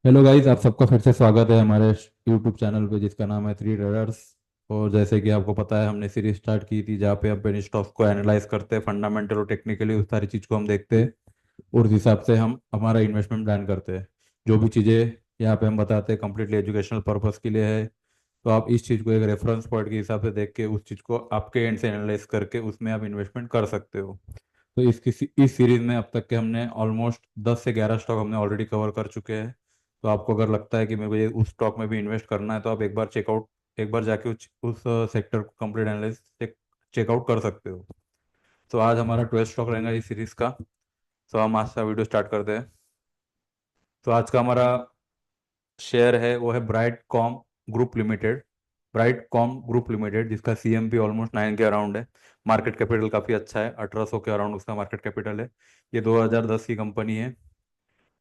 Hello guys, आप सबका फिर से स्वागत है हमारे यूट्यूब चैनल पे जिसका नाम है थ्री ट्रेडर्स। और जैसे कि आपको पता है, हमने सीरीज स्टार्ट की थी जहाँ पे हम पेनी स्टॉक्स को एनालाइज करते हैं, फंडामेंटल और टेक्निकली उस सारी चीज़ को हम देखते हैं और उस हिसाब से हम हमारा इन्वेस्टमेंट प्लान करते हैं। जो भी चीज़ें यहाँ पे हम बताते हैं कंप्लीटली एजुकेशनल पर्पस के लिए है। तो आप इस चीज़ को एक रेफरेंस पॉइंट के हिसाब से देख के उस चीज़ को आपके एंड से एनालाइज करके उसमें आप इन्वेस्टमेंट कर सकते हो। तो इस सीरीज में अब तक के हमने ऑलमोस्ट 10 से 11 स्टॉक हमने ऑलरेडी कवर कर चुके हैं। तो आपको अगर लगता है कि मेरे को ये उस स्टॉक में भी इन्वेस्ट करना है तो आप एक बार जाके उस सेक्टर को कंप्लीट एनालिस चेकआउट कर सकते हो। तो आज हमारा 12 स्टॉक रहेगा इस सीरीज का। तो हम आज का वीडियो स्टार्ट करते हैं। तो आज का हमारा शेयर है वो है ब्राइट कॉम ग्रुप लिमिटेड, जिसका सीएमपी ऑलमोस्ट 9 के अराउंड है। मार्केट कैपिटल काफ़ी अच्छा है, 1800 के अराउंड उसका मार्केट कैपिटल है। ये 2010 की कंपनी है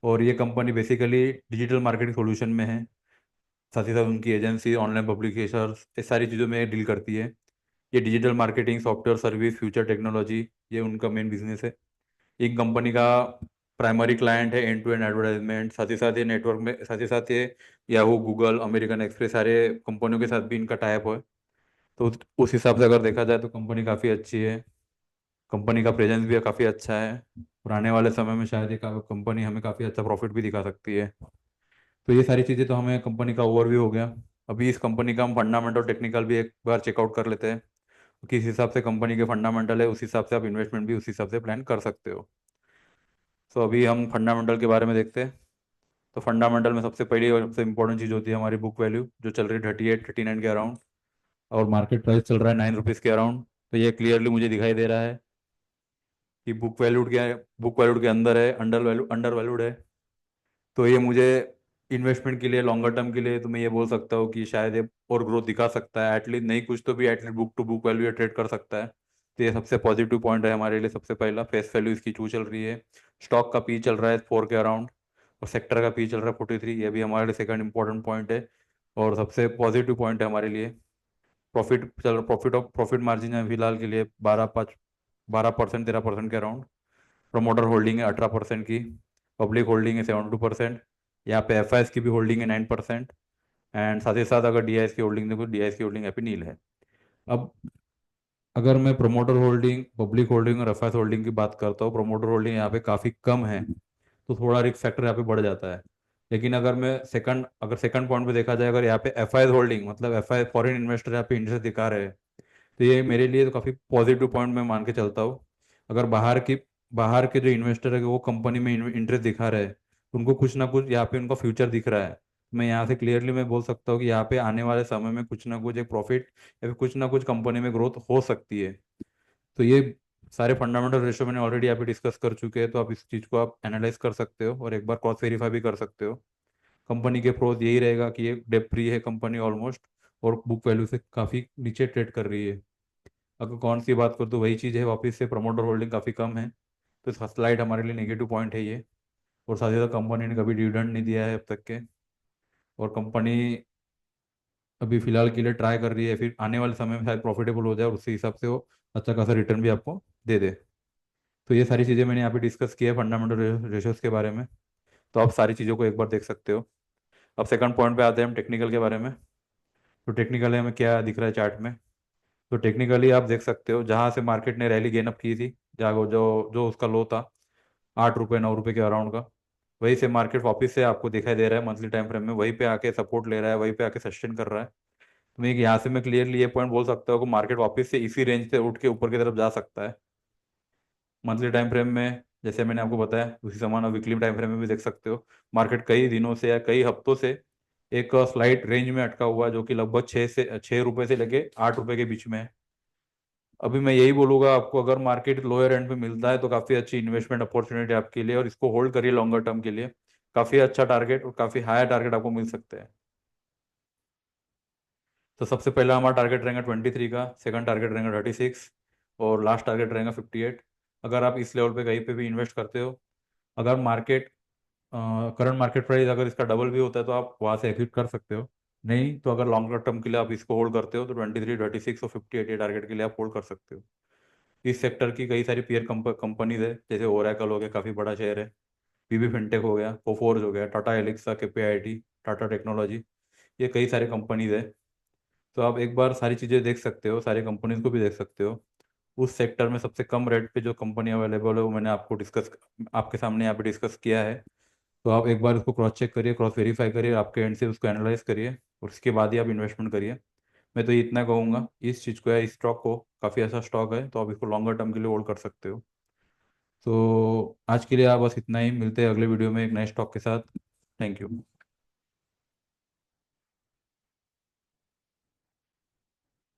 और ये company basically digital marketing solution में है। साथ ही साथ उनकी एजेंसी ऑनलाइन पब्लिकेशन इस सारी चीज़ों में डील करती है। ये digital marketing, software service, future technology, ये उनका मेन बिजनेस है। एक कंपनी का प्राइमरी क्लाइंट है एंड टू एंड एडवर्टाइजमेंट। साथ ही साथ ये नेटवर्क में, साथ ही साथ ये याहू, गूगल, अमेरिकन एक्सप्रेस सारे कंपनियों के साथ भी इनका टाइप है। तो उस हिसाब से अगर देखा जाए तो कंपनी काफ़ी अच्छी है। कंपनी का प्रेजेंस भी काफ़ी अच्छा है और आने वाले समय में शायद ये कंपनी हमें काफ़ी अच्छा प्रॉफिट भी दिखा सकती है। तो ये सारी चीज़ें तो हमें कंपनी का ओवरव्यू हो गया। अभी इस कंपनी का हम फंडामेंटल टेक्निकल भी एक बार चेकआउट कर लेते हैं। किस हिसाब से कंपनी के फंडामेंटल है उस हिसाब से आप इन्वेस्टमेंट भी उस हिसाब से प्लान कर सकते हो। तो अभी हम फंडामेंटल के बारे में देखते हैं। तो फंडामेंटल में सबसे पहली और सबसे इंपॉर्टेंट चीज़ होती है हमारी बुक वैल्यू, जो चल रही है 38-39 के अराउंड और मार्केट प्राइस चल रहा है 9 रुपीज़ के अराउंड। तो ये क्लियरली मुझे दिखाई दे रहा है कि बुक वैल्यू के अंदर है, अंडर वैल्यूड है। तो ये मुझे इन्वेस्टमेंट के लिए, लॉन्गर टर्म के लिए, तो मैं ये बोल सकता हूँ कि शायद ये और ग्रोथ दिखा सकता है। एटलीस्ट नहीं कुछ तो भी at least book to book value ये ट्रेड कर सकता है। तो ये सबसे पॉजिटिव पॉइंट है हमारे लिए। सबसे पहला, फेस वैल्यू इसकी 2 चल रही है। स्टॉक का पी चल रहा है 4 के अराउंड और सेक्टर का पी चल रहा है 43। ये भी हमारे लिए सेकंड इंपॉर्टेंट पॉइंट है और सबसे पॉजिटिव पॉइंट है हमारे लिए। प्रॉफिट मार्जिन है फिलहाल के लिए 12% 13% के अराउंड। प्रोमोटर होल्डिंग है 18% की। पब्लिक होल्डिंग है 72%। यहाँ पे एफ की भी होल्डिंग है 9%। एंड साथ ही साथ अगर डी की होल्डिंग देखो, डी की होल्डिंग यहाँ पे नील है। अब अगर मैं प्रोमोटर होल्डिंग, पब्लिक होल्डिंग और एफ होल्डिंग की बात करता हूँ, प्रोमोटर होल्डिंग यहाँ पे काफ़ी कम है तो थोड़ा रिस्क फैक्टर यहाँ पे बढ़ जाता है। लेकिन अगर सेकंड पॉइंट पे देखा जाए, अगर यहाँ पे एफ होल्डिंग मतलब एफ फॉरेन इन्वेस्टर यहाँ पे इंटरेस्ट दिखा रहे हैं, तो ये मेरे लिए तो काफ़ी पॉजिटिव पॉइंट मैं मान के चलता हूँ। अगर बाहर के जो इन्वेस्टर है वो कंपनी में इंटरेस्ट दिखा रहे हैं, उनको कुछ ना कुछ यहाँ पे उनका फ्यूचर दिख रहा है। मैं यहाँ से क्लियरली मैं बोल सकता हूँ कि यहाँ पे आने वाले समय में कुछ ना कुछ एक प्रॉफिट या फिर कुछ ना कुछ कंपनी में ग्रोथ हो सकती है। तो ये सारे फंडामेंटल रेशो मैंने ऑलरेडी यहाँ पे डिस्कस कर चुके हैं, तो आप इस चीज़ को आप एनालाइज कर सकते हो और एक बार क्रॉस वेरीफाई भी कर सकते हो। कंपनी के प्रोज यही रहेगा कि ये डेप फ्री है कंपनी ऑलमोस्ट और बुक वैल्यू से काफ़ी नीचे ट्रेड कर रही है। अगर कौन सी बात करूँ तो वही चीज़ है, वापस से प्रमोटर होल्डिंग काफ़ी कम है। तो इसका स्लाइड हमारे लिए नेगेटिव पॉइंट है ये। और साथ ही साथ कंपनी ने कभी डिविडेंड नहीं दिया है अब तक के। और कंपनी अभी फिलहाल के लिए ट्राई कर रही है, फिर आने वाले समय में शायद प्रॉफिटेबल हो जाए और उसी हिसाब से वो अच्छा खासा रिटर्न भी आपको दे दे। तो ये सारी चीज़ें मैंने यहाँ पे डिस्कस की है फंडामेंटल रेशोज के बारे में। तो आप सारी चीज़ों को एक बार देख सकते हो। अब सेकंड पॉइंट पे आते हैं हम टेक्निकल के बारे में। तो टेक्निकली हमें क्या दिख रहा है चार्ट में। तो टेक्निकली आप देख सकते हो जहाँ से मार्केट ने रैली गेन अप की थी, जहाँ जो जो उसका लो था 8 रुपये 9 रुपये के अराउंड का, वहीं से मार्केट वापस से आपको दिखाई दे रहा है मंथली टाइम फ्रेम में, वहीं पे आके सपोर्ट ले रहा है, वहीं पे आके सस्टेन कर रहा है। तो मैं यहाँ से मैं क्लियरली ये पॉइंट बोल सकता हूँ कि मार्केट वापस से इसी रेंज से उठ के ऊपर की तरफ जा सकता है। मंथली टाइम फ्रेम में जैसे मैंने आपको बताया उसी समान वीकली टाइम फ्रेम में भी देख सकते हो। मार्केट कई दिनों से या कई हफ्तों से एक स्लाइट रेंज में अटका हुआ है जो कि लगभग 6 रुपए से लेके 8 रुपए के बीच में है। अभी मैं यही बोलूंगा आपको, अगर मार्केट लोअर एंड पे मिलता है तो काफी अच्छी इन्वेस्टमेंट अपॉर्चुनिटी आपके लिए और इसको होल्ड करिए लॉन्गर टर्म के लिए। काफी अच्छा टारगेट और काफी हायर टारगेट आपको मिल सकते हैं। तो सबसे पहला हमारा टारगेट रहेगा 23 का, सेकंड टारगेट रहेगा 36 और लास्ट टारगेट रहेगा 58। अगर आप इस लेवल पे कहीं पे भी इन्वेस्ट करते हो, अगर मार्केट करंट मार्केट प्राइस अगर इसका डबल भी होता है तो आप वहाँ से एग्जिट कर सकते हो। नहीं तो अगर लॉन्गर टर्म के लिए आप इसको होल्ड करते हो तो 23, 36 और 58 ये टारगेट के लिए आप होल्ड कर सकते हो। इस सेक्टर की कई सारी पीयर कंपनीज है, जैसे ओरेकल हो गया, काफ़ी बड़ा शेयर है। पीबी फिनटेक हो गया, कोफोर्ज हो गया, टाटा एलिक्सा, केपीआईटी, टाटा टेक्नोलॉजी, ये कई सारे कंपनीज है। तो आप एक बार सारी चीज़ें देख सकते हो, सारी कंपनीज को भी देख सकते हो। उस सेक्टर में सबसे कम रेट पे जो कंपनी अवेलेबल है वो मैंने आपको डिस्कस, आपके सामने यहाँ पे डिस्कस किया है। तो आप एक बार उसको क्रॉस चेक करिए, क्रॉस वेरीफाई करिए, आपके एंड से उसको एनालाइज करिए और उसके बाद ही आप इन्वेस्टमेंट करिए। मैं तो ये इतना कहूँगा, इस चीज़ को या इस स्टॉक को, काफ़ी अच्छा स्टॉक है, तो आप इसको लॉन्गर टर्म के लिए होल्ड कर सकते हो। तो आज के लिए आप बस इतना ही, मिलते हैं अगले वीडियो में एक नए स्टॉक के साथ। Thank you.